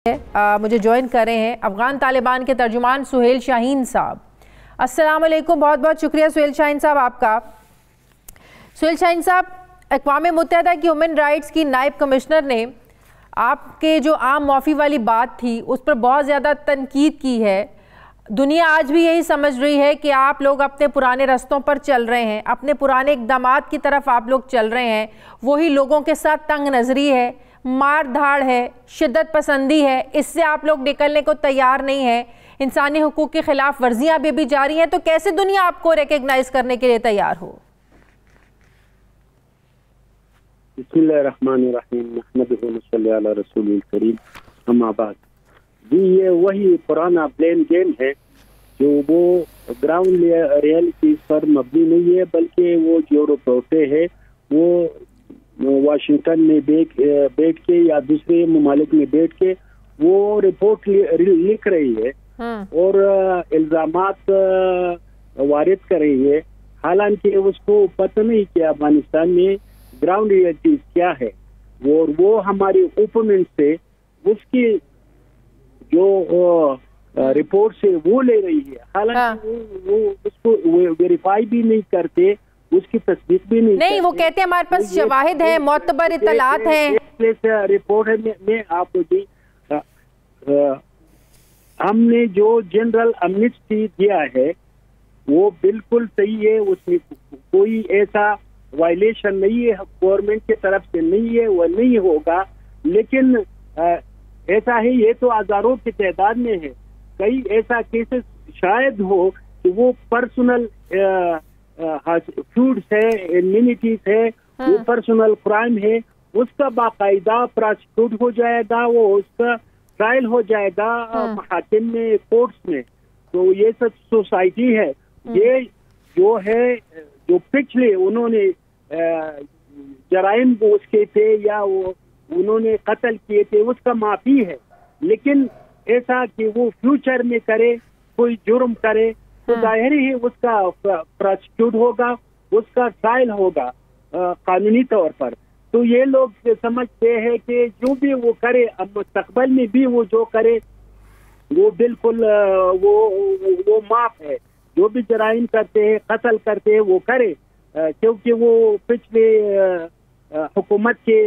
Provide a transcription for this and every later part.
مجھے جوائن کر رہے ہیں افغان طالبان کے ترجمان سہیل شاہین صاحب۔ السلام علیکم، بہت بہت شکریہ سہیل شاہین صاحب آپ کا۔ سہیل شاہین صاحب، اقوام متحدہ کی ہیومن رائٹس کی نائب کمشنر نے آپ کے جو عام معافی والی بات تھی اس پر بہت زیادہ تنقید کی ہے۔ دنیا آج بھی یہی سمجھ رہی ہے کہ آپ لوگ اپنے پرانے رستوں پر چل رہے ہیں، اپنے پرانے اقدامات کی طرف آپ لوگ چل رہے ہیں، وہی لوگوں کے ساتھ تنگ نظری ہے، مار دھاڑ ہے، شدت پسندی ہے، اس سے آپ لوگ نکلنے کو تیار نہیں ہیں، انسانی حقوق کی خلاف ورزیاں بھی جاری ہیں، تو کیسے دنیا آپ کو ریکگنائز کرنے کے لیے تیار ہو؟ بسم اللہ الرحمن الرحیم، نحمدہ و نصلی علی رسول الکریم، اما بعد۔ جی، یہ وہی پرانا بلیم گیم ہے جو وہ گراؤنڈ ریئلٹیز پر مبنی نہیں ہے، بلکہ وہ جو رپورٹیں ہے وہ واشنگٹن میں بیٹھ کے یا دوسرے ممالک میں بیٹھ کے وہ رپورٹ لکھ رہی ہے اور الزامات وارد کر رہی ہے، حالانکہ اس کو پتہ نہیں کہ افغانستان میں گراؤنڈ ریئلٹیز کیا ہے، اور وہ ہمارے اوپوننٹ سے اس کی جو رپورٹ سے وہ لے رہی ہے، حالانکہ وہ اس کو ویریفائی بھی نہیں کرتے، اس کی تصدیق بھی نہیں وہ کہتے ہیں ہمارے پاس شواہد ہیں، معتبر اطلاعات ہیں۔ رپورٹ میں آپ کو جی ہم نے جو جنرل امنسٹی دیا ہے وہ بالکل صحیح ہے، اس میں کوئی ایسا وائلیشن نہیں ہے، گورنمنٹ کی طرف سے نہیں ہے، وہ نہیں ہوگا، لیکن ایسا ہے یہ تو ہزاروں کی تعداد میں ہے، کئی ایسا کیسز شاید ہو کہ وہ پرسنل فیوڈز ہے، امینٹیز ہے، وہ پرسنل کرائم ہے، اس کا باقاعدہ پراسیکیوٹ ہو جائے گا، وہ اس کا ٹرائل ہو جائے گا محاکم میں، کورٹس میں۔ تو یہ سب سوسائٹی ہے، یہ جو ہے جو پچھلے انہوں نے جرائم اس کے تھے یا وہ انہوں نے قتل کیے تھے اس کا معافی ہے، لیکن ایسا کہ وہ فیوچر میں کرے، کوئی جرم کرے تو ظاہر ہی اس کا پراسیکیوٹ ہوگا، اس کا ٹرائل ہوگا قانونی طور پر۔ تو یہ لوگ سمجھتے ہیں کہ جو بھی وہ کرے اب مستقبل میں بھی وہ جو کرے وہ بالکل وہ معاف ہے، جو بھی جرائم کرتے ہیں، قتل کرتے ہیں، وہ کرے، کیونکہ وہ پچھلے حکومت کے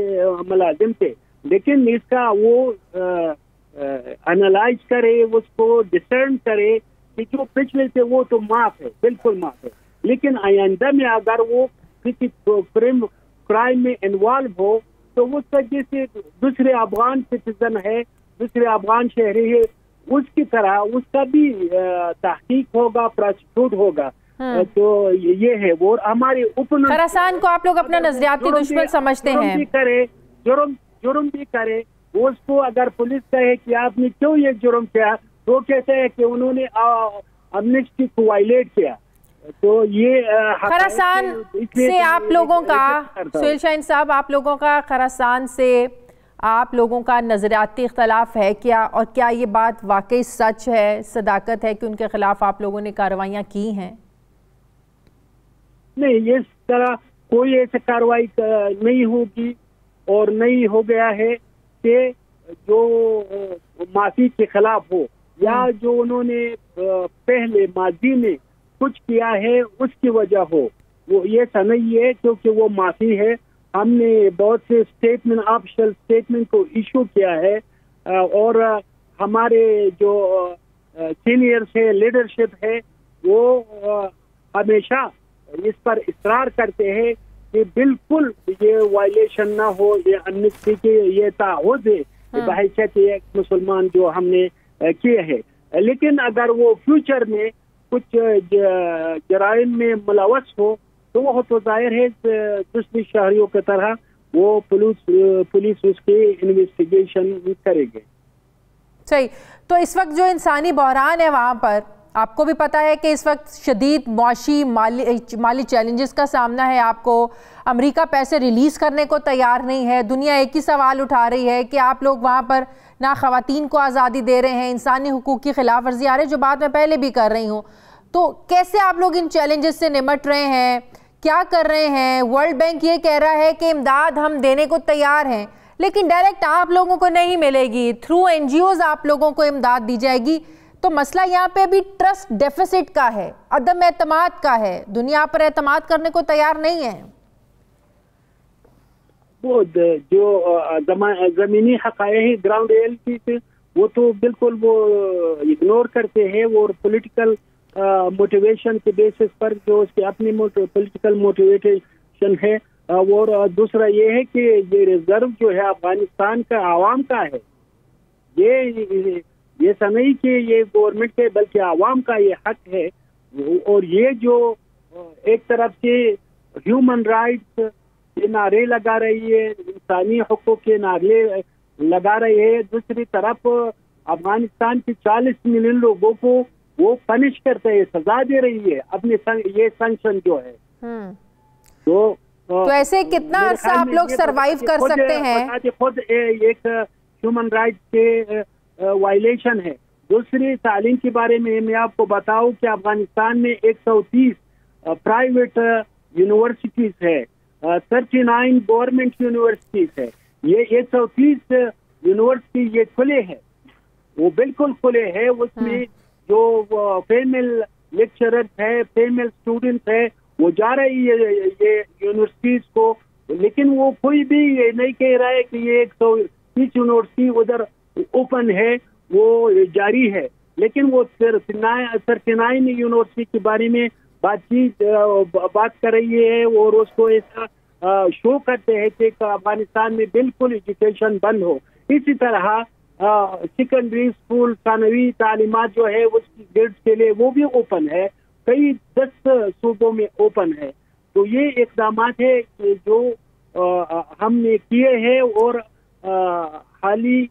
ملازم تھے، لیکن اس کا وہ انالائز کرے، اس کو ڈسرن کرے کہ جو پچھلے تھے وہ تو معاف ہے، بالکل معاف ہے، لیکن آئندہ میں اگر وہ کسی کرائم میں انوالو ہو تو اس کا جیسے دوسرے افغان سٹیزن ہے، دوسرے افغان شہری ہے، اس کی طرح اس کا بھی تحقیق ہوگا، پراسیکیوٹ ہوگا۔ تو یہ ہے وہ ہمارے اوپن خراسان کو آپ لوگ اپنا نظریاتی دشمن سمجھتے ہیں، جرم بھی کرے، وہ اس کو اگر پولیس کہے کہ آپ نے کیوں یہ جرم کیا، تو کہتے ہیں کہ انہوں نے امنسٹی کو وائلیٹ کیا۔ تو یہ خراسان سے آپ لوگوں کا، سہیل شاہین صاحب، آپ لوگوں کا خراسان سے آپ لوگوں کا نظریاتی اختلاف ہے کیا، اور کیا یہ بات واقعی سچ ہے، صداقت ہے کہ ان کے خلاف آپ لوگوں نے کارروائیاں کی ہیں؟ نہیں، اس طرح کوئی ایسی کارروائی نہیں ہوگی اور نہیں ہو گیا ہے کہ جو معافی کے خلاف ہو، یا جو انہوں نے پہلے ماضی میں کچھ کیا ہے اس کی وجہ ہو، وہ یہ ایسا نہیں ہے، کیونکہ وہ معافی ہے۔ ہم نے بہت سے اسٹیٹمنٹ، آفیشل اسٹیٹمنٹ کو ایشو کیا ہے، اور ہمارے جو سینئرز ہے، لیڈرشپ ہے، وہ ہمیشہ اس پر اصرار کرتے ہیں کہ بالکل یہ وائلیشن نہ ہو، یہ امنسٹی کے یہ تعہد ہے بحیثیت ایک مسلمان جو ہم نے کیے ہیں، لیکن اگر وہ فیوچر میں کچھ جرائم میں ملوث ہو تو وہ تو ظاہر ہے دوسری شہریوں کی طرح وہ پولیس اس کی انویسٹیگیشن کرے گی۔ صحیح۔ تو اس وقت جو انسانی بحران ہے وہاں پر، آپ کو بھی پتہ ہے کہ اس وقت شدید معاشی مالی چیلنجز کا سامنا ہے آپ کو، امریکہ پیسے ریلیز کرنے کو تیار نہیں ہے، دنیا ایک ہی سوال اٹھا رہی ہے کہ آپ لوگ وہاں پر نہ خواتین کو آزادی دے رہے ہیں، انسانی حقوق کی خلاف ورزی آ رہی ہے، جو بات میں پہلے بھی کر رہی ہوں۔ تو کیسے آپ لوگ ان چیلنجز سے نمٹ رہے ہیں، کیا کر رہے ہیں؟ ورلڈ بینک یہ کہہ رہا ہے کہ امداد ہم دینے کو تیار ہیں، لیکن ڈائریکٹ آپ لوگوں کو نہیں ملے گی, تھرو NGOs آپ لوگوں کو امداد دی جائے گی. تو مسئلہ یہاں پہ ابھی ٹرسٹ ڈیفیسٹ کا ہے, عدم اعتماد کا ہے, دنیا پر اعتماد کرنے کو تیار نہیں ہے. وہ جو زمینی حقائق گراؤنڈ ریئلٹی سے وہ تو بالکل وہ اگنور کرتے ہیں, وہ پولیٹیکل موٹیویشن کے بیسس پر جو اس کی اپنی پولیٹیکل موٹیویشن ہے. اور دوسرا یہ ہے کہ یہ ریزرو جو ہے افغانستان کا عوام کا ہے, یہ نہیں کہ یہ گورنمنٹ کے بلکہ عوام کا یہ حق ہے. اور یہ جو ایک طرف سے ہیومن رائٹس کے نعرے لگا رہی ہے, انسانی حقوق کے نعرے لگا رہی ہے, دوسری طرف افغانستان کے 40 ملین لوگوں کو وہ پنش کرتے ہیں, سزا دے رہی ہے اپنے یہ سینکشن جو ہے. تو ایسے کتنا عرصہ آپ لوگ سروائیو کر سکتے ہیں؟ خود ایک ہیومن رائٹس کے وائلیشن ہے. دوسری تعلیم کے بارے میں آپ کو بتاؤں کہ افغانستان میں 130 پرائیویٹ یونیورسٹیز ہے, 39 گورنمنٹ یونیورسٹیز ہے. یہ 130 یونیورسٹی یہ کھلے ہیں, وہ بالکل کھلے ہیں. اس میں جو فیمیل لیکچرر ہے, فیمیل اسٹوڈنٹ ہے, وہ جا رہی ہے یہ یونیورسٹیز کو, لیکن وہ کوئی بھی یہ نہیں کہہ رہا ہے کہ یہ 130 یونیورسٹی ادھر اوپن ہے, وہ جاری ہے. لیکن وہ 39 یونیورسٹی کے بارے میں بات کر رہی ہے اور اس کو ایسا شو کرتے ہیں کہ افغانستان میں بالکل ایجوکیشن بند ہو. اسی طرح سیکنڈری اسکول ثانوی تعلیمات جو ہے اس کی گریڈ کے لیے وہ بھی اوپن ہے, کئی 10 صوبوں میں اوپن ہے. تو یہ اقدامات ہے کہ جو ہم نے کیے ہیں اور حالی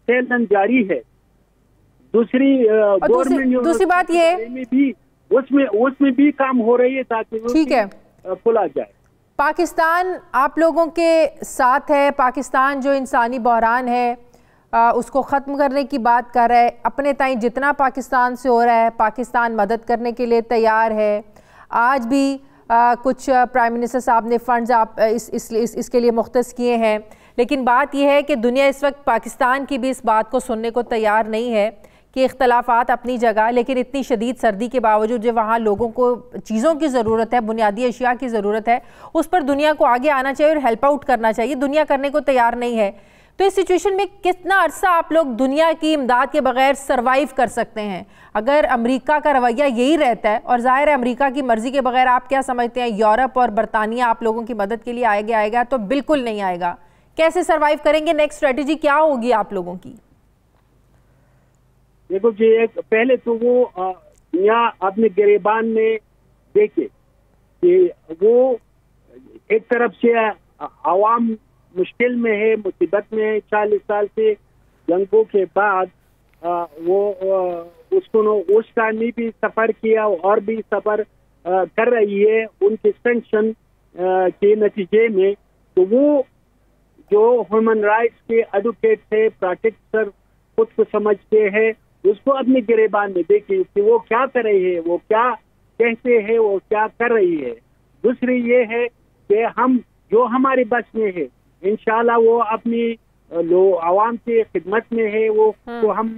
سیلن جاری ہے. دوسری بات یہ اس میں بھی کام ہو رہی ہے تاکہ ٹھیک ہے کھلا جائے. پاکستان آپ لوگوں کے ساتھ ہے, پاکستان جو انسانی بحران ہے اس کو ختم کرنے کی بات کر رہا ہے, اپنے تائیں جتنا پاکستان سے ہو رہا ہے پاکستان مدد کرنے کے لیے تیار ہے. آج بھی کچھ پرائم منسٹر صاحب نے فنڈز اس کے لیے مختص کیے ہیں, لیکن بات یہ ہے کہ دنیا اس وقت پاکستان کی بھی اس بات کو سننے کو تیار نہیں ہے کہ اختلافات اپنی جگہ, لیکن اتنی شدید سردی کے باوجود جو وہاں لوگوں کو چیزوں کی ضرورت ہے, بنیادی اشیاء کی ضرورت ہے, اس پر دنیا کو آگے آنا چاہیے اور ہیلپ آؤٹ کرنا چاہیے. دنیا کرنے کو تیار نہیں ہے. تو اس سچویشن میں کتنا عرصہ آپ لوگ دنیا کی امداد کے بغیر سروائیو کر سکتے ہیں؟ اگر امریکہ کا رویہ یہی رہتا ہے, اور ظاہر ہے امریکہ کی مرضی کے بغیر آپ کیا سمجھتے ہیں یورپ اور برطانیہ آپ لوگوں کی مدد کے لیے آئے گا تو بالکل نہیں آئے گا. کیسے سروائیو کریں گے؟ نیکسٹ اسٹریٹجی کیا ہوگی آپ لوگوں کی؟ دیکھو جی, پہلے تو وہ یہاں اپنے گریبان میں دیکھے کہ وہ ایک طرف سے عوام مشکل میں ہے, مصیبت میں ہے. 40 سال سے جنگوں کے بعد وہ اس ٹائم میں بھی سفر کیا اور بھی سفر کر رہی ہے ان کے سینکشن کے نتیجے میں. تو وہ جو ہیومن رائٹس کے ایڈوکیٹ تھے, پروٹیکٹر خود کو سمجھتے ہیں, اس کو اپنے گریبان میں دیکھیں کہ وہ کیا کر رہی ہے, وہ کیا کہتے ہیں, وہ کیا کر رہی ہے. دوسری یہ ہے کہ ہم جو ہمارے بس میں ہے انشاءاللہ وہ اپنی عوام کی خدمت میں ہے, وہ ہم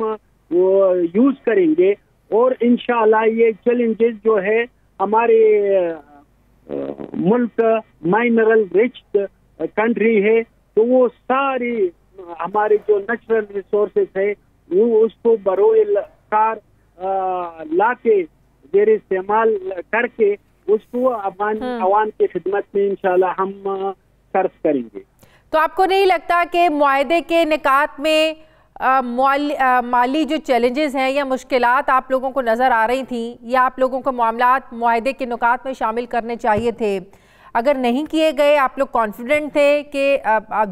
یوز کریں گے. اور انشاءاللہ یہ چیلنجز جو ہے ہمارے ملک مائنرل رچ کنٹری ہے, تو وہ ساری ہمارے جو نیچرل ریسورسز ہے وہ اس کو بروئے کار لا کے زیر استعمال کر کے اس کو عوام کی خدمت میں انشاءاللہ ہم صرف کریں گے. تو آپ کو نہیں لگتا کہ معاہدے کے نکات میں مالی جو چیلنجز ہیں یا مشکلات آپ لوگوں کو نظر آ رہی تھیں, یا آپ لوگوں کو معاملات معاہدے کے نکات میں شامل کرنے چاہیے تھے, اگر نہیں کیے گئے آپ لوگ کانفیڈنٹ تھے کہ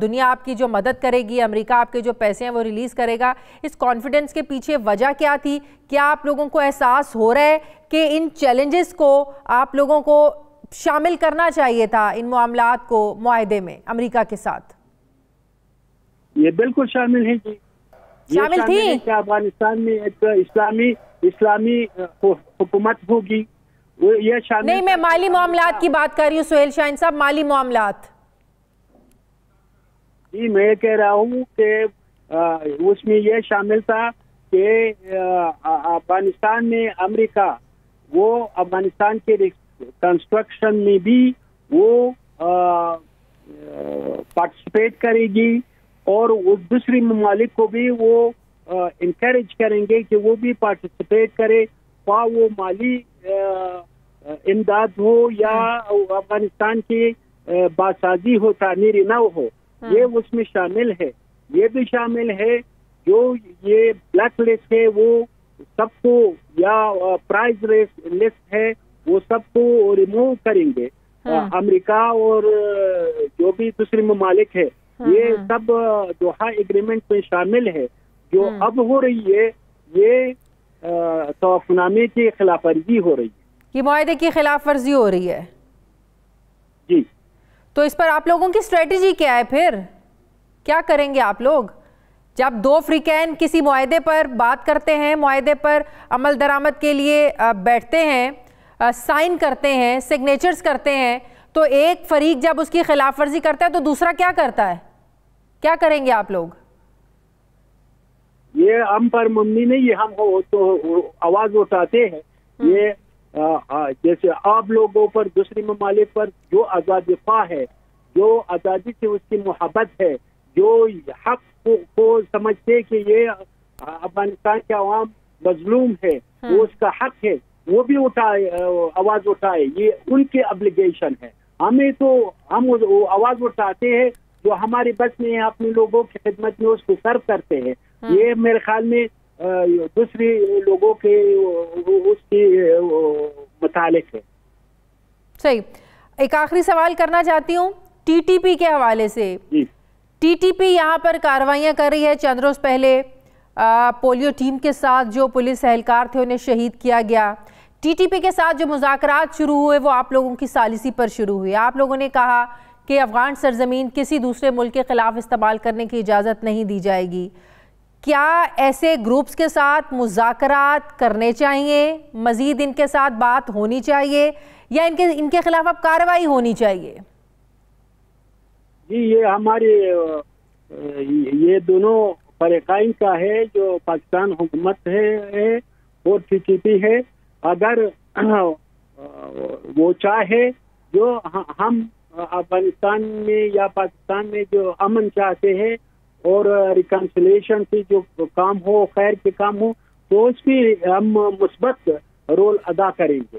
دنیا آپ کی جو مدد کرے گی, امریکہ آپ کے جو پیسے ہیں وہ ریلیز کرے گا؟ اس کانفیڈنس کے پیچھے وجہ کیا تھی؟ کیا آپ لوگوں کو احساس ہو رہا ہے کہ ان چیلنجز کو آپ لوگوں کو شامل کرنا چاہیے تھا, ان معاملات کو معاہدے میں امریکہ کے ساتھ؟ یہ بالکل شامل ہیں جی, شامل تھی کہ افغانستان میں ایک اسلامی حکومت ہوگی. یہ شامل نہیں, میں مالی معاملات کی بات کر رہی ہوں سہیل شاہین صاحب, مالی معاملات. جی میں کہہ رہا ہوں کہ اس میں یہ شامل تھا کہ افغانستان میں امریکہ وہ افغانستان کے کنسٹرکشن میں بھی وہ پارٹیسپیٹ کرے گی اور دوسری ممالک کو بھی وہ انکریج کریں گے کہ وہ بھی پارٹیسپیٹ کرے، خواہ وہ مالی امداد ہو یا افغانستان کی بازسازی ہو، تعمیری نو ہو، یہ اس میں شامل ہے۔ یہ بھی شامل ہے جو یہ بلیک لسٹ ہے وہ سب کو، یا پرائز لسٹ ہے وہ سب کو ریموو کریں گے۔ امریکہ اور جو بھی دوسری ممالک ہے یہ سب دوحہ ایگریمنٹ میں شامل ہے۔ جو اب ہو رہی ہے یہ توافق نامے کی خلاف ورزی ہو رہی ہے، یہ معاہدے کی خلاف ورزی ہو رہی ہے۔ جی تو اس پر آپ لوگوں کی اسٹریٹجی کیا ہے؟ پھر کیا کریں گے آپ لوگ جب دو فریقین کسی معاہدے پر بات کرتے ہیں، معاہدے پر عمل درآمد کے لیے بیٹھتے ہیں، سائن کرتے ہیں، سگنیچرز کرتے ہیں، تو ایک فریق جب اس کی خلاف ورزی کرتا ہے تو دوسرا کیا کرتا ہے؟ کیا کریں گے آپ لوگ؟ یہ ہم پر مبنی نہیں ہے، ہم تو آواز اٹھاتے ہیں۔ یہ جیسے آپ لوگوں پر، دوسری ممالک پر جو آزاد دفاع ہے، جو آزادی سے اس کی محبت ہے، جو حق کو سمجھتے کہ یہ افغانستان کے عوام مظلوم ہے، وہ اس کا حق ہے، وہ بھی اٹھائے، آواز اٹھائے، یہ ان کی ابلیگیشن ہے۔ ہمیں تو ہم آواز اٹھاتے ہیں جو ہمارے بس میں اپنے لوگوں کی خدمت میں اس کو سرو کرتے ہیں۔ یہ میرے خیال میں دوسری لوگوں کے اس کی متعلق ہے۔ صحیح۔ ایک آخری سوال کرنا چاہتی ہوں ٹی ٹی پی کے حوالے سے۔ ٹی ٹی پی یہاں پر کارروائیاں کر رہی ہے۔ چند روز پہلے پولیو ٹیم کے ساتھ جو پولیس اہلکار تھے انہیں شہید کیا گیا۔ ٹی ٹی پی کے ساتھ جو مذاکرات شروع ہوئے وہ آپ لوگوں کی ثالثی پر شروع ہوئے۔ آپ لوگوں نے کہا کہ افغان سرزمین کسی دوسرے ملک کے خلاف استعمال کرنے کی اجازت نہیں دی جائے گی۔ کیا ایسے گروپس کے ساتھ مذاکرات کرنے چاہیے؟ مزید ان کے ساتھ بات ہونی چاہیے یا ان کے خلاف اب کارروائی ہونی چاہیے؟ جی یہ ہمارے یہ دونوں فریقین کا ہے، جو پاکستان حکومت ہے اور ٹی ٹی پی ہے۔ اگر وہ چاہے، جو ہم افغانستان میں یا پاکستان میں جو امن چاہتے ہیں اور ریکنسلیشن کی جو کام ہو، خیر کے کام ہو، تو اس کی ہم مثبت رول ادا کریں گے۔